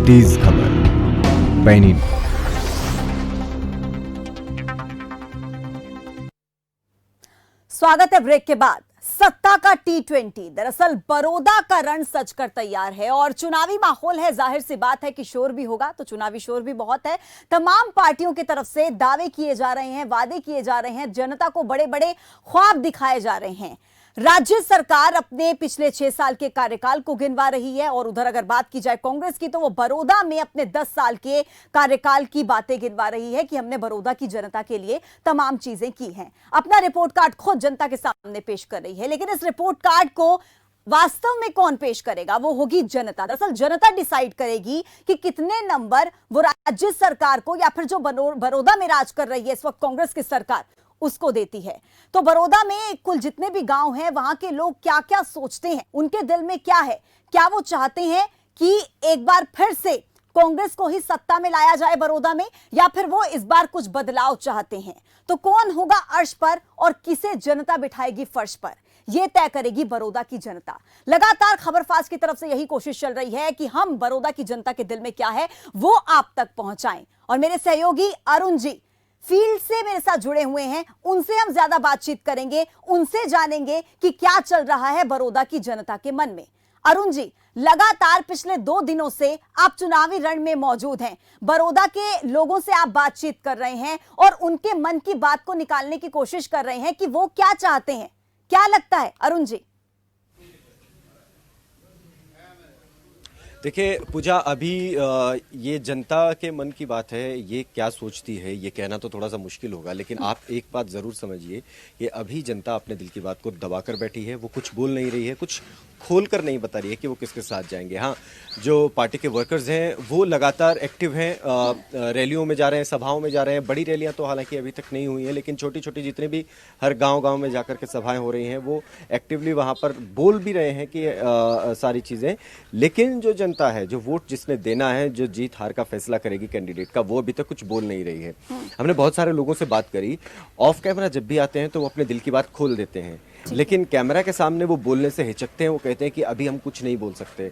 तेज खबर पैनी। स्वागत है ब्रेक के बाद। सत्ता का T20 दरअसल बरोदा का रण सज कर तैयार है और चुनावी माहौल है। जाहिर सी बात है कि शोर भी होगा, तो चुनावी शोर भी बहुत है। तमाम पार्टियों की तरफ से दावे किए जा रहे हैं, वादे किए जा रहे हैं, जनता को बड़े बड़े ख्वाब दिखाए जा रहे हैं। राज्य सरकार अपने पिछले 6 साल के कार्यकाल को गिनवा रही है और उधर अगर बात की जाए कांग्रेस की, तो वो बड़ौदा में अपने 10 साल के कार्यकाल की बातें गिनवा रही है कि हमने बड़ौदा की जनता के लिए तमाम चीजें की हैं। अपना रिपोर्ट कार्ड खुद जनता के सामने पेश कर रही है, लेकिन इस रिपोर्ट कार्ड को वास्तव में कौन पेश करेगा, वो होगी जनता। दरअसल जनता डिसाइड करेगी कि कितने नंबर वो राज्य सरकार को या फिर जो बड़ौदा में राज कर रही है इस वक्त कांग्रेस की सरकार, उसको देती है। तो बड़ौदा में कुल जितने भी गांव हैं, वहां के लोग क्या क्या सोचते हैं, उनके दिल में क्या है, क्या वो चाहते हैं कि एक बार फिर से कांग्रेस को ही सत्ता में लाया जाए बड़ौदा में, या फिर वो इस बार कुछ बदलाव चाहते हैं। तो कौन होगा अर्श पर और किसे जनता बिठाएगी फर्श पर, यह तय करेगी बड़ौदा की जनता। लगातार खबरफाज की तरफ से यही कोशिश चल रही है कि हम बड़ौदा की जनता के दिल में क्या है वो आप तक पहुंचाएं। और मेरे सहयोगी अरुण जी फील्ड से मेरे साथ जुड़े हुए हैं, उनसे हम ज्यादा बातचीत करेंगे, उनसे जानेंगे कि क्या चल रहा है बड़ौदा की जनता के मन में। अरुण जी, लगातार पिछले 2 दिनों से आप चुनावी रण में मौजूद हैं, बड़ौदा के लोगों से आप बातचीत कर रहे हैं और उनके मन की बात को निकालने की कोशिश कर रहे हैं कि वो क्या चाहते हैं। क्या लगता है अरुण जी? देखिए पूजा, अभी ये जनता के मन की बात है, ये क्या सोचती है ये कहना तो थोड़ा सा मुश्किल होगा, लेकिन आप एक बात जरूर समझिए कि अभी जनता अपने दिल की बात को दबा कर बैठी है। वो कुछ बोल नहीं रही है, कुछ खोल कर नहीं बता रही है कि वो किसके साथ जाएंगे। हाँ, जो पार्टी के वर्कर्स हैं वो लगातार एक्टिव हैं, रैलियों में जा रहे हैं, सभाओं में जा रहे हैं। बड़ी रैलियां तो हालांकि अभी तक नहीं हुई हैं, लेकिन छोटी छोटी जितने भी हर गांव में जाकर के सभाएं हो रही हैं, वो एक्टिवली वहां पर बोल भी रहे हैं कि सारी चीजें। लेकिन जो जनता है, जो वोट जिसने देना है, जो जीत हार का फैसला करेगी कैंडिडेट का, वो अभी तक कुछ बोल नहीं रही है। हमने बहुत सारे लोगों से बात करी, ऑफ कैमरा जब भी आते हैं तो वो अपने दिल की बात खोल देते हैं, लेकिन कैमरा के सामने वो बोलने से हिचकते हैं। वो कहते हैं कि अभी हम कुछ नहीं बोल सकते।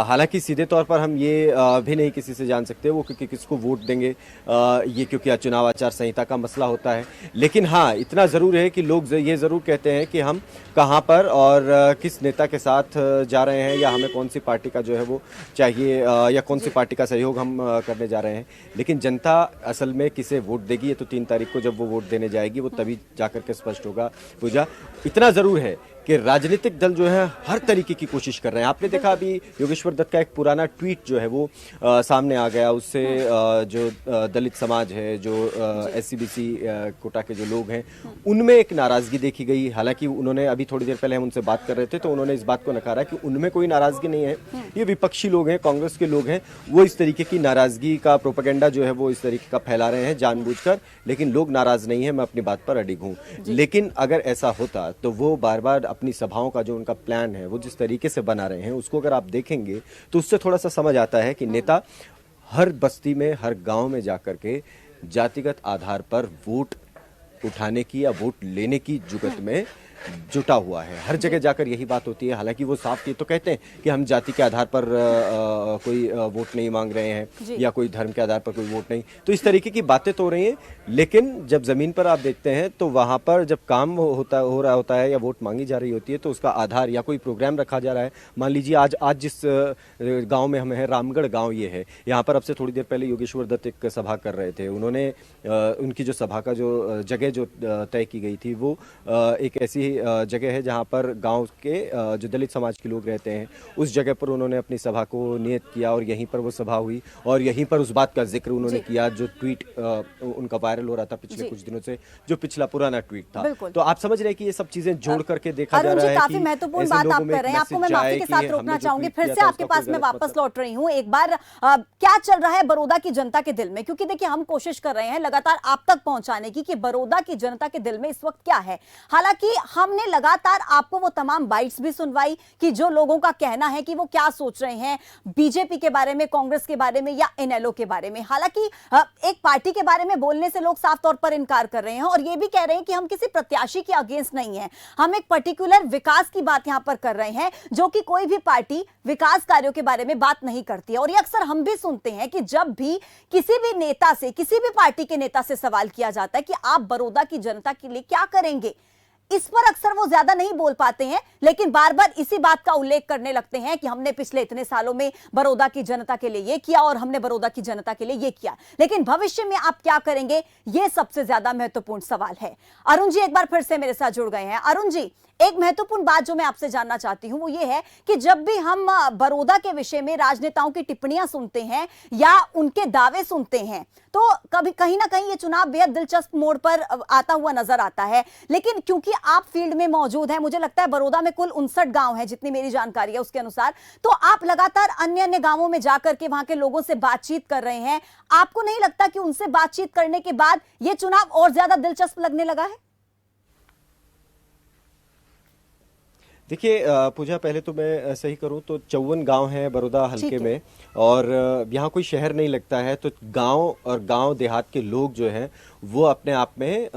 हालांकि सीधे तौर पर हम ये भी नहीं किसी से जान सकते वो कि किसको वोट देंगे, ये क्योंकि चुनाव आचार संहिता का मसला होता है। लेकिन हाँ, इतना जरूर है कि लोग ये जरूर कहते हैं कि हम कहाँ पर और किस नेता के साथ जा रहे हैं, या हमें कौन सी पार्टी का जो है वो चाहिए, या कौन सी पार्टी का सहयोग हम करने जा रहे हैं। लेकिन जनता असल में किसे वोट देगी, ये तो 3 तारीख को जब वो वोट देने जाएगी, वो तभी जाकर के स्पष्ट होगा। पूजा, इतना जरूर है कि राजनीतिक दल जो है हर तरीके की कोशिश कर रहे हैं। आपने देखा अभी योगेश्वर दत्त का एक पुराना ट्वीट जो है वो सामने आ गया, उससे जो दलित समाज है, जो SC/BC कोटा के जो लोग हैं, उनमें एक नाराजगी देखी गई। हालांकि उन्होंने अभी थोड़ी देर पहले हम उनसे बात कर रहे थे तो उन्होंने इस बात को नकारा कि उनमें कोई नाराजगी नहीं है, ये विपक्षी लोग हैं, कांग्रेस के लोग हैं, वो इस तरीके की नाराजगी का प्रोपेगेंडा जो है वो इस तरीके का फैला रहे हैं जानबूझकर। लेकिन लोग नाराज नहीं है, मैं अपनी बात पर अडिग हूँ। लेकिन अगर ऐसा होता तो वो बार बार अपनी सभाओं का जो उनका प्लान है वो जिस तरीके से बना रहे हैं, उसको अगर आप देखेंगे तो उससे थोड़ा सा समझ आता है कि नेता हर बस्ती में, हर गांव में जाकर के जातिगत आधार पर वोट उठाने की या वोट लेने की जुगत में जुटा हुआ है। हर जगह जाकर यही बात होती है। हालांकि वो साफ ये तो कहते हैं कि हम जाति के आधार पर कोई वोट नहीं मांग रहे हैं, या कोई धर्म के आधार पर कोई वोट नहीं, तो इस तरीके की बातें तो हो रही हैं। लेकिन जब जमीन पर आप देखते हैं तो वहां पर जब काम हो रहा होता है या वोट मांगी जा रही होती है, तो उसका आधार या कोई प्रोग्राम रखा जा रहा है। मान लीजिए आज जिस गाँव में हम हैं, रामगढ़ गाँव ये है, यहाँ पर अब से थोड़ी देर पहले योगेश्वर दत्त एक सभा कर रहे थे। उन्होंने उनकी जो सभा का जो जगह जो तय की गई थी वो एक ऐसी जगह है जहां पर गांव के जो दलित समाज के लोग रहते हैं, उस जगह पर उन्होंने अपनी सभा को नियत किया और यहीं पर वो सभा हुई और यहीं पर उस बात का जिक्र उन्होंने किया जो ट्वीट उनका वायरल हो रहा था पिछले कुछ दिनों से, जो पिछला पुराना ट्वीट था। तो आप समझ रहे हैं कि ये सब चीजें जोड़ करके देखा जा रहा है। काफी महत्वपूर्ण बात आप कर रहे हैं, आपको मैं माफी के साथ रोकना चाहूंगी, फिर से आपके पास मैं वापस लौट रही हूँ। एक बार क्या चल रहा है बड़ौदा की जनता के दिल में, क्योंकि देखिए हम कोशिश कर रहे हैं लगातार आप तक पहुंचाने की कि बड़ौदा की जनता के दिल में इस वक्त क्या है। हालांकि हमने लगातार आपको वो तमाम बाइट्स भी सुनवाई कि जो लोगों का कहना है कि वो क्या सोच रहे हैं बीजेपी के बारे में, कांग्रेस के बारे में या इनेलो के बारे में। हालांकि एक पार्टी के बारे में बोलने से लोग साफ तौर पर इनकार कर रहे हैं और ये भी कह रहे हैं कि हम किसी प्रत्याशी के अगेंस्ट नहीं है, हम एक पर्टिकुलर विकास की बात यहां पर कर रहे हैं, जो कि कोई भी पार्टी विकास कार्यों के बारे में बात नहीं करती है। और ये अक्सर हम भी सुनते हैं कि जब भी किसी भी नेता से, किसी भी पार्टी के नेता से सवाल किया जाता है कि आप बड़ौदा की जनता के लिए क्या करेंगे, इस पर अक्सर वो ज्यादा नहीं बोल पाते हैं, लेकिन बार बार इसी बात का उल्लेख करने लगते हैं कि हमने पिछले इतने सालों में बड़ौदा की जनता के लिए ये किया और हमने बड़ौदा की जनता के लिए ये किया, लेकिन भविष्य में आप क्या करेंगे, ये सबसे ज्यादा महत्वपूर्ण सवाल है। अरुण जी एक बार फिर से मेरे साथ जुड़ गए हैं। अरुण जी, एक महत्वपूर्ण बात जो मैं आपसे जानना चाहती हूं वो ये है कि जब भी हम बड़ौदा के विषय में राजनेताओं की टिप्पणियां सुनते हैं या उनके दावे सुनते हैं, तो कभी कहीं ना कहीं ये चुनाव बेहद दिलचस्प मोड़ पर आता हुआ नजर आता है। लेकिन क्योंकि आप फील्ड में मौजूद हैं, मुझे लगता है बड़ौदा में कुल 59 गांव हैं जितनी मेरी जानकारी है उसके अनुसार, तो आप लगातार अन्य अन्य गांवों में जाकर के वहां के लोगों से बातचीत कर रहे हैं। आपको नहीं लगता कि उनसे बातचीत करने के बाद ये चुनाव और ज्यादा दिलचस्प लगने लगा है? देखिए पूजा, पहले तो मैं सही करूं तो 54 गांव हैं बड़ौदा हलके में, और यहाँ कोई शहर नहीं लगता है, तो गांव और गांव देहात के लोग जो हैं वो अपने आप में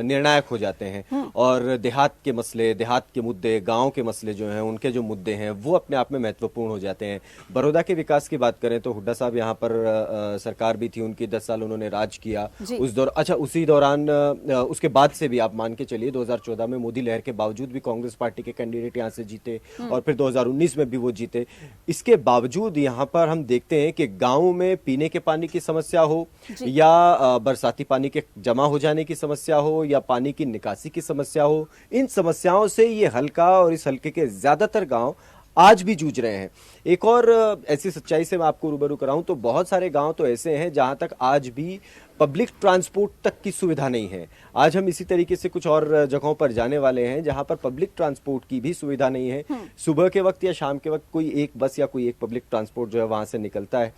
निर्णायक हो जाते हैं, और देहात के मसले, देहात के मुद्दे, गांव के मसले जो हैं, उनके जो मुद्दे हैं वो अपने आप में महत्वपूर्ण हो जाते हैं। बड़ौदा के विकास की बात करें तो हुड्डा साहब यहाँ पर सरकार भी थी उनकी, 10 साल उन्होंने राज किया उस दौरान। अच्छा, उसी दौरान उसके बाद से भी आप मान के चलिए 2014 में मोदी लहर के बावजूद भी कांग्रेस पार्टी के कैंडिडेट यहाँ से जीते, और फिर 2019 में भी वो जीते। इसके बावजूद यहाँ पर हम देखते हैं कि गाँव में पीने के पानी की समस्या हो या बरसाती पानी के जमा हो जाने की समस्या हो या पानी की निकासी की समस्या हो, इन समस्याओं से ये हलका और इस हलके के ज्यादातर गांव आज भी जूझ रहे हैं। एक और ऐसी सच्चाई से मैं आपको रूबरू कराऊं तो बहुत सारे गांव तो ऐसे हैं जहां तक आज भी पब्लिक ट्रांसपोर्ट तक की सुविधा नहीं है। आज हम इसी तरीके से कुछ और जगहों पर जाने वाले हैं जहां पर पब्लिक ट्रांसपोर्ट की भी सुविधा नहीं है। सुबह के वक्त या शाम के वक्त कोई एक बस या कोई एक पब्लिक ट्रांसपोर्ट जो है वहां से निकलता है,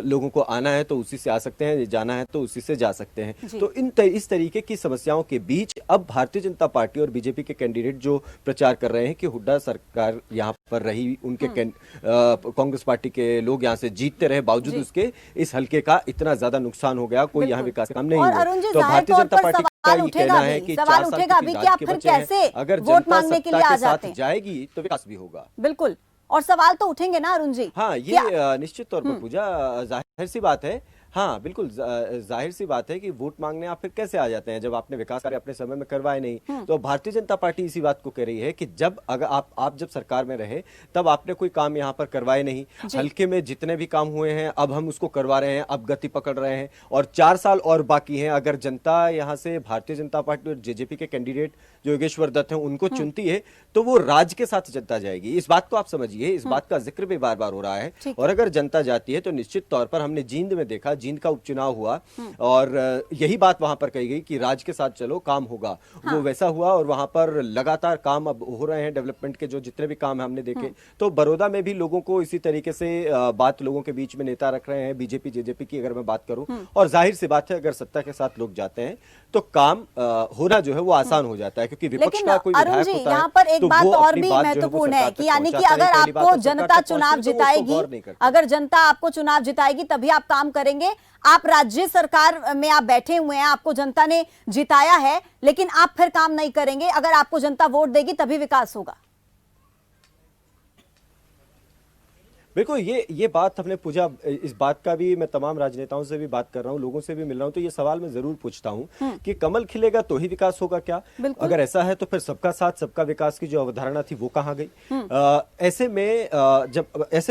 लोगों को आना है तो उसी से आ सकते हैं, जाना है तो उसी से जा सकते हैं। तो इस तरीके की समस्याओं के बीच अब भारतीय जनता पार्टी और बीजेपी के कैंडिडेट जो प्रचार कर रहे हैं कि हुड्डा सरकार यहाँ पर रही, उनके कांग्रेस पार्टी के लोग यहाँ से जीतते रहे, बावजूद उसके इस हल्के का इतना ज्यादा नुकसान हो गया, कोई यहाँ विकास काम नहीं हुआ। तो भारतीय जनता पार्टी का ये कहना है कि 4 साल की आप फिर कैसे अगर वोट मांगने के लिए आ जाते हैं जाएगी तो विकास भी होगा। बिल्कुल, और सवाल तो उठेंगे ना अरुण जी? हाँ, ये निश्चित तौर पर पूजा जाहिर सी बात है। हाँ बिल्कुल, जाहिर सी बात है कि वोट मांगने आप फिर कैसे आ जाते हैं जब आपने विकास कार्य अपने समय में करवाए नहीं। तो भारतीय जनता पार्टी इसी बात को कह रही है कि जब अगर आप जब सरकार में रहे तब आपने कोई काम यहाँ पर करवाए नहीं, हल्के में जितने भी काम हुए हैं अब हम उसको करवा रहे हैं, अब गति पकड़ रहे हैं, और 4 साल और बाकी हैं। अगर जनता यहाँ से भारतीय जनता पार्टी और जेजेपी के कैंडिडेट जो योगेश्वर दत्त हैं उनको चुनती है तो वो राज्य के साथ जनता जाएगी। इस बात को आप समझिए, इस बात का जिक्र भी बार बार हो रहा है। और अगर जनता जाती है तो निश्चित तौर पर हमने जींद में देखा, जींद का उपचुनाव हुआ और यही बात वहां पर कही गई कि राज्य के साथ चलो काम होगा। वो वैसा हुआ और वहां पर लगातार काम अब हो रहे हैं, डेवलपमेंट के जो जितने भी काम है हमने देखे। तो बड़ौदा में भी लोगों को इसी तरीके से बात लोगों के बीच में नेता रख रहे हैं, बीजेपी जेजेपी की अगर मैं बात करूं। और जाहिर सी बात है अगर सत्ता के साथ लोग जाते हैं तो काम होना जो है वो आसान हो जाता है, क्योंकि विपक्ष का कोई विधायक होता है। यहाँ पर एक बात और भी महत्वपूर्ण है कि यानी कि अगर आपको जनता चुनाव जिताएगी, अगर जनता आपको चुनाव जिताएगी तभी आप काम करेंगे। आप राज्य सरकार में आप बैठे हुए हैं, आपको जनता ने जिताया है, लेकिन आप फिर काम नहीं करेंगे। अगर आपको जनता वोट देगी तभी विकास होगा। बिल्कुल, ये बात हमने पूछा। इस बात का भी मैं तमाम राजनेताओं से भी बात कर रहा हूं, लोगों से भी मिल रहा हूं, तो ये सवाल मैं जरूर पूछता हूं कि कमल खिलेगा तो ही विकास होगा क्या? अगर ऐसा है तो फिर सबका साथ सबका विकास की जो अवधारणा थी वो कहां गई? ऐसे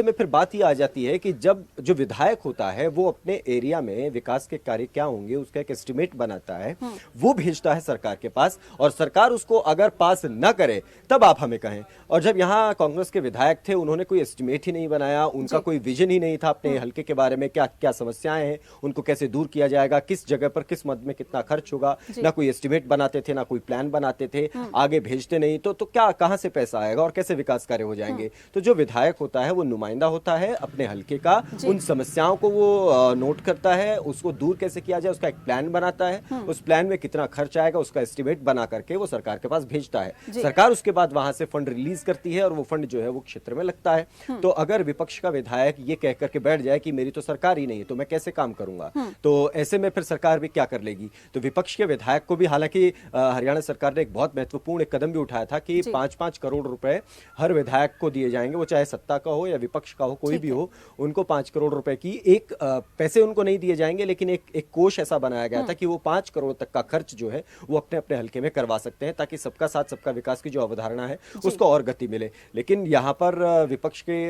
में फिर बात ये आ जाती है कि जब जो विधायक होता है वो अपने एरिया में विकास के कार्य क्या होंगे उसका एक एस्टिमेट बनाता है, वो भेजता है सरकार के पास, और सरकार उसको अगर पास न करे तब आप हमें कहें। और जब यहाँ कांग्रेस के विधायक थे उन्होंने कोई एस्टिमेट ही नहीं बनाया, आया, उनका कोई विजन ही नहीं था अपने हल्के के बारे में, क्या क्या समस्याएं हैं, उनको कैसे दूर किया जाएगा, किस जगह पर किस मद में कितना खर्च होगा, ना कोई एस्टिमेट बनाते थे, ना कोई प्लान बनाते थे, आगे भेजते नहीं तो क्या कहां से पैसा आएगा और कैसे विकास कार्य हो जाएंगे। तो जो विधायक होता है वो नुमाइंदा होता है अपने हल्के का, उन समस्याओं को वो नोट करता है, उसको दूर कैसे किया जाए उसका एक प्लान बनाता है, उस प्लान में कितना खर्च आएगा उसका एस्टिमेट बना करके वो सरकार के पास भेजता है, सरकार उसके बाद वहां से फंड रिलीज करती है और वो फंड जो है वो क्षेत्र में लगता है। तो अगर विपक्ष का विधायक ये कह करके बैठ जाए कि मेरी तो सरकार ही नहीं है तो मैं कैसे काम करूंगा, तो ऐसे में फिर सरकार भी क्या कर लेगी। तो विपक्ष के विधायक को भी, हालांकि हरियाणा सरकार ने एक बहुत महत्वपूर्ण एक कदम भी उठाया था कि 5-5 करोड़ रुपए हर विधायक को दिए जाएंगे, वो चाहे सत्ता का हो या विपक्ष का हो, कोई भी हो, उनको 5 करोड़ रुपए की एक पैसे उनको नहीं दिए जाएंगे, लेकिन एक कोष ऐसा बनाया गया था कि वो 5 करोड़ तक का खर्च जो है वो अपने अपने हल्के में करवा सकते हैं, ताकि सबका साथ सबका विकास की जो अवधारणा है उसको और गति मिले। लेकिन यहाँ पर विपक्ष के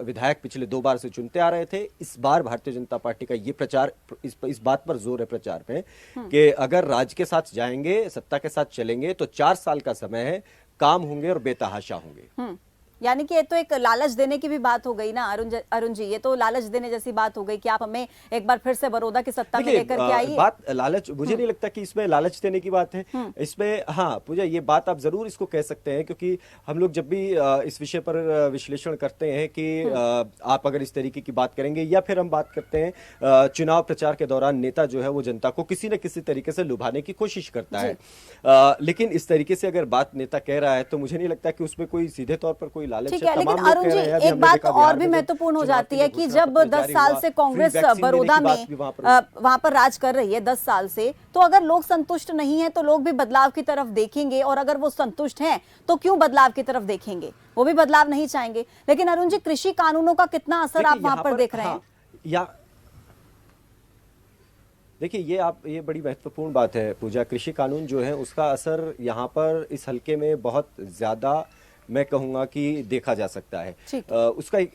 विधायक पिछले 2 बार से चुनते आ रहे थे। इस बार भारतीय जनता पार्टी का ये प्रचार, इस बात पर जोर है प्रचार में कि अगर राज्य के साथ जाएंगे, सत्ता के साथ चलेंगे तो 4 साल का समय है, काम होंगे और बेतहाशा होंगे। यानी कि ये तो एक लालच देने की भी बात हो गई ना अरुण जी, ये तो लालच देने जैसी बात हो गई कि आप हमें एक बार फिर से बड़ौदा की सत्ता में लेकर के आइए। बात लालच, मुझे नहीं लगता कि इसमें लालच देने की बात है। इसमें हाँ पूजा, ये बात आप जरूर इसको कह सकते हैं, क्योंकि हम लोग जब भी इस विषय पर विश्लेषण करते हैं कि आप अगर इस तरीके की बात करेंगे, या फिर हम बात करते हैं चुनाव प्रचार के दौरान नेता जो है वो जनता को किसी न किसी तरीके से लुभाने की कोशिश करता है, लेकिन इस तरीके से अगर बात नेता कह रहा है तो मुझे नहीं लगता कि उसमें कोई सीधे तौर पर कोई लालच है। लेकिन अरुण जी, एक बात और भी महत्वपूर्ण हो जाती है कि जब 10 साल से कांग्रेस बड़ौदा में वहां पर राज कर रही है 10 साल से, तो अगर लोग संतुष्ट नहीं है तो लोग भी बदलाव की तरफ देखेंगे, और अगर वो संतुष्ट हैं तो क्यों बदलाव की तरफ देखेंगे, वो भी बदलाव नहीं चाहेंगे। लेकिन अरुण जी, कृषि कानूनों का कितना असर आप वहां पर देख रहे हैं? या देखिए, ये बड़ी महत्वपूर्ण बात है पूजा। कृषि कानून जो है उसका असर यहाँ पर इस हल्के में बहुत ज्यादा, मैं कहूंगा कि देखा जा सकता है।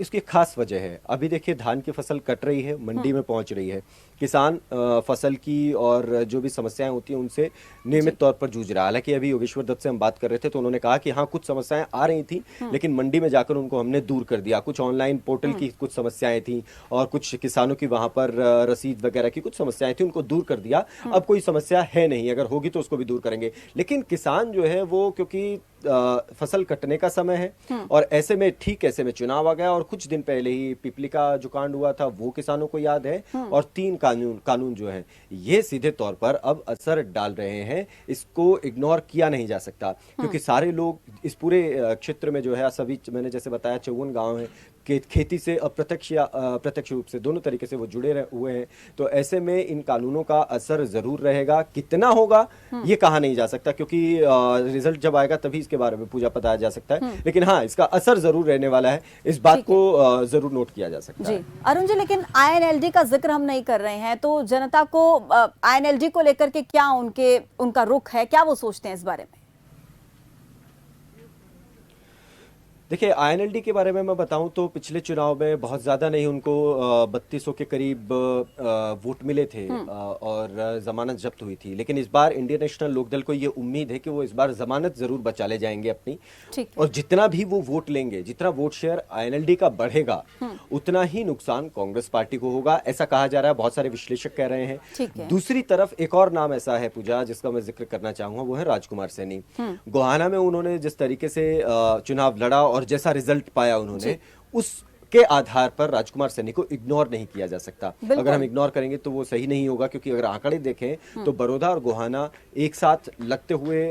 इसकी खास वजह है, अभी देखिए धान की फसल कट रही है, मंडी में पहुंच रही है, किसान फसल की और जो भी समस्याएं होती हैं उनसे नियमित तौर पर जूझ रहा है। हालांकि अभी योगेश्वर दत्त से हम बात कर रहे थे तो उन्होंने कहा कि हाँ कुछ समस्याएं आ रही थी, लेकिन मंडी में जाकर उनको हमने दूर कर दिया। कुछ ऑनलाइन पोर्टल की कुछ समस्याएं थी और कुछ किसानों की वहां पर रसीद वगैरह की कुछ समस्याएं थी, उनको दूर कर दिया। अब कोई समस्या है नहीं, अगर होगी तो उसको भी दूर करेंगे। लेकिन किसान जो है वो, क्योंकि फसल कटने का समय है और ऐसे में ठीक ऐसे में चुनाव आ गया, और कुछ दिन पहले ही पिपली का जो कांड हुआ था वो किसानों को याद है, और 3 कानून जो है ये सीधे तौर पर अब असर डाल रहे हैं। इसको इग्नोर किया नहीं जा सकता, क्योंकि सारे लोग इस पूरे क्षेत्र में जो है, सभी मैंने जैसे बताया 54 गांव हैं, खेती से अप्रत्यक्ष या प्रत्यक्ष रूप से दोनों तरीके से वो जुड़े हुए हैं। तो ऐसे में इन कानूनों का असर जरूर रहेगा, कितना होगा ये कहा नहीं जा सकता, क्योंकि रिजल्ट जब आएगा तभी इसके बारे में पूजा बताया जा सकता है। लेकिन हाँ, इसका असर जरूर रहने वाला है, इस बात को जरूर नोट किया जा सकता है। अरुण जी, लेकिन INLD का जिक्र हम नहीं कर रहे हैं, तो जनता को INLD को लेकर के क्या उनका रुख है, क्या वो सोचते हैं इस बारे में? देखिए, INLD के बारे में मैं बताऊं तो पिछले चुनाव में बहुत ज्यादा नहीं, उनको 3200 के करीब वोट मिले थे और जमानत जब्त हुई थी। लेकिन इस बार इंडियन नेशनल लोकदल को ये उम्मीद है कि वो इस बार जमानत जरूर बचा ले जाएंगे अपनी, और जितना भी वो वोट लेंगे, जितना वोट शेयर INLD का बढ़ेगा, उतना ही नुकसान कांग्रेस पार्टी को होगा, ऐसा कहा जा रहा है, बहुत सारे विश्लेषक कह रहे हैं। दूसरी तरफ एक और नाम ऐसा है पूजा जिसका मैं जिक्र करना चाहूंगा, वो है राजकुमार सैनी। गोहाना में उन्होंने जिस तरीके से चुनाव लड़ा और जैसा रिजल्ट पाया उन्होंने, उसके आधार पर राजकुमार सैनी को इग्नोर नहीं किया जा सकता। अगर हम इग्नोर करेंगे तो वो सही नहीं होगा, क्योंकि अगर आंकड़े देखें तो बड़ौदा और गोहाना एक साथ लगते हुए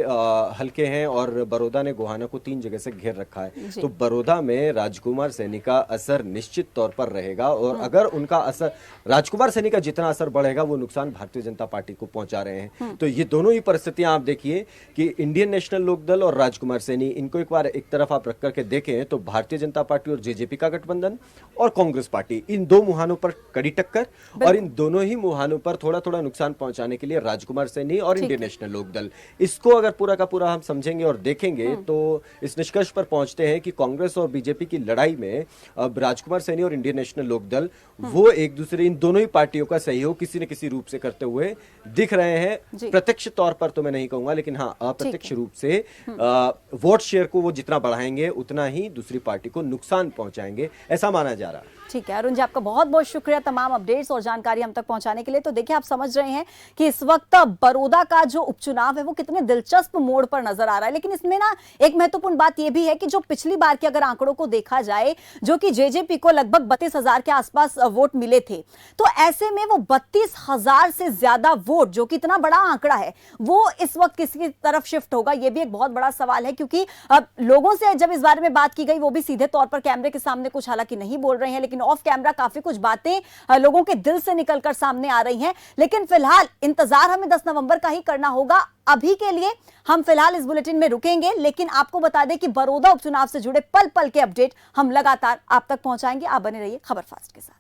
हल्के हैं, और बड़ौदा ने गोहाना को 3 जगह से घेर रखा है। तो बड़ौदा में राजकुमार सैनी का असर निश्चित तौर पर रहेगा, और अगर उनका असर, राजकुमार सैनी का जितना असर बढ़ेगा वो नुकसान भारतीय जनता पार्टी को पहुंचा रहे हैं। तो ये दोनों ही परिस्थितियां आप देखिए कि इंडियन नेशनल लोकदल और राजकुमार सैनी, इनको एक बार एक तरफ आप रख करके देखें तो भारतीय जनता पार्टी और जेजेपी का गठबंधन और कांग्रेस पार्टी, इन 2 मुहानों पर कड़ी टक्कर, और इन दोनों ही मुहानों पर थोड़ा थोड़ा नुकसान पहुंचाने के लिए राजकुमार सैनी और इंडियन नेशनल लोकदल। इसको अगर पूरा का पूरा हम समझेंगे और देखेंगे तो इस निष्कर्ष पर पहुंचते हैं कि कांग्रेस और बीजेपी की लड़ाई में अब राजकुमार सैनी और इंडियन नेशनल लोकदल वो एक दूसरे, इन दोनों ही पार्टियों का सहयोग किसी न किसी रूप से करते हुए दिख रहे हैं। प्रत्यक्ष तौर पर तो मैं नहीं कहूंगा, लेकिन हाँ अप्रत्यक्ष रूप से वोट शेयर को वो जितना बढ़ाएंगे उतना ही दूसरी पार्टी को नुकसान पहुंचाएंगे, ऐसा माना जा रहा है। ठीक है अरुण जी, आपका बहुत बहुत शुक्रिया तमाम अपडेट्स और जानकारी हम तक पहुंचाने के लिए। तो देखिए आप समझ रहे हैं कि इस वक्त बड़ौदा का जो उपचुनाव है वो कितने दिलचस्प मोड़ पर नजर आ रहा है। लेकिन इसमें ना एक महत्वपूर्ण बात यह भी है कि जो पिछली बार के अगर आंकड़ों को देखा जाए, जो कि जेजेपी को लगभग 32,000 के आसपास वोट मिले थे, तो ऐसे में वो 32,000 से ज्यादा वोट, जो कि इतना बड़ा आंकड़ा है, वो इस वक्त किसकी तरफ शिफ्ट होगा, ये भी एक बहुत बड़ा सवाल है। क्योंकि अब लोगों से जब इस बारे में बात की गई, वो भी सीधे तौर पर कैमरे के सामने कुछ हालांकि नहीं बोल रहे हैं, लेकिन ऑफ कैमरा काफी कुछ बातें लोगों के दिल से निकलकर सामने आ रही हैं। लेकिन फिलहाल इंतजार हमें 10 नवंबर का ही करना होगा। अभी के लिए हम फिलहाल इस बुलेटिन में रुकेंगे, लेकिन आपको बता दें कि बड़ौदा उपचुनाव से जुड़े पल पल के अपडेट हम लगातार आप तक पहुंचाएंगे। आप बने रहिए खबर फास्ट के साथ।